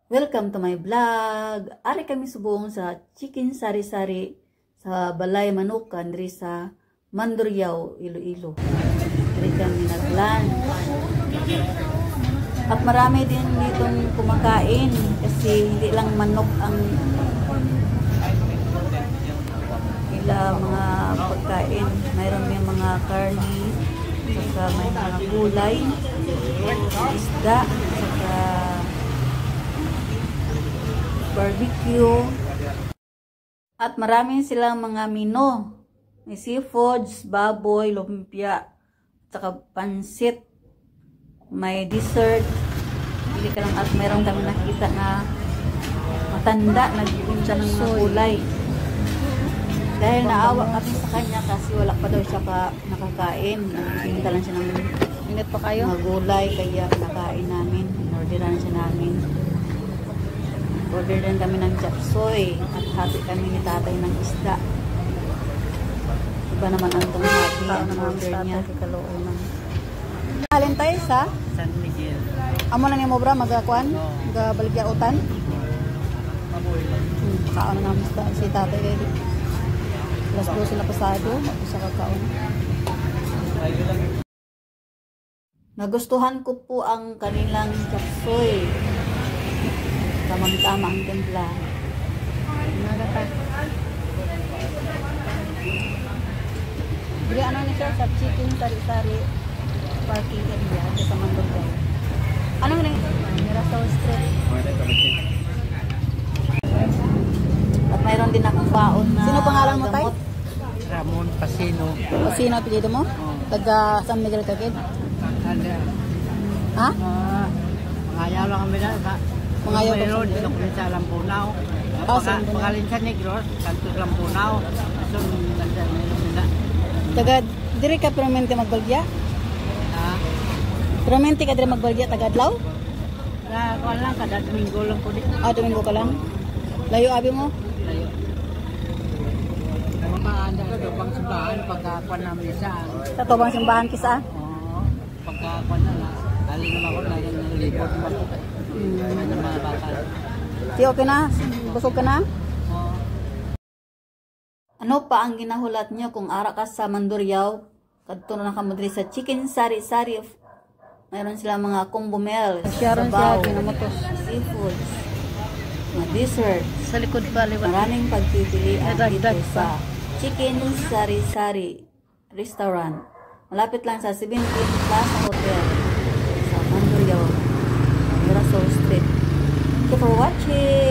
Welcome to my vlog. Ari kami subong sa chicken sari-sari sa Balay Manukan diri sa Mandurriao, Iloilo. Diri kami nag-lunch. At marami din ditong kumakain kasi hindi lang manok ang mga pagkain. Mayroon din mga karni, saka may mga gulay, isda, saka barbecue. At marami silang mga menu. May seafoods, baboy, lumpia, saka pansit. May dessert. Pili ka lang at mayroon kami nakita na matanda, nagpunta ng mga gulay. Dahil naawa kami sa kanya kasi wala pa daw siya nakakain. Nagpinta lang siya ng Init pa kayo? mga gulay, kaya nakain namin. Inorderan siya namin. Order din kami ng chapsoy at hati kami ni tatay ng isda. Iba naman ang tumahati ang order niya. Alin tayo sa? San Miguel. Amo na ni mo bra magakuan? Magabaligya-utan? Kaon na naman si tatay dito. Alas 12 na pasado, sa kakaon. Nagustuhan ko po ang kanilang chapsoy. Tamang-tama ang timpla. Dili ano ni siya sa chicken sari-sari parking area sa Mandurriao. Ano ni? Mirasol Street. At mayroon din akong baon na. Sino pangalan mo, Tay? Ramon Pasino. Sino apelyido mo? Taga San Miguel Caged? Ha? Mangayaw lang kami na. Mangayaw ba mayroon dito kami sa Lampunaw. Pangalin sa Negros, kanto Lampunaw. So, Taga, diri ka permanente magbalgya? ha? Permanente ka diri magbalgya, taga Adlaw? Kuha lang, kada Domingo lang po dito. Domingo ka lang? Layo abi mo? Layo. Maanda ka daw pang simbahan pagkakuan namin sa Tatobang simbahan kisa? oo, pagkakuan na lang. Alin naman ako nalilipot naman po tayo. Ng mga bata. Di okay na? Busog ka na? Oo. Ano pa ang ginahulat niyo kung ara ka sa Mandurriao? Kadto na kamo diri sa chicken sari-sari. Mayroon sila mga combo meal, sabaw, seafoods, mga dessert. Sa likod pa, liwan. Maraming pagpipilian dito Dagdag sa pa. Chicken Sari-Sari Restaurant. Malapit lang sa 17 Plaza Hotel sa Mandurriao, Mirasol Street. Thank you for watching!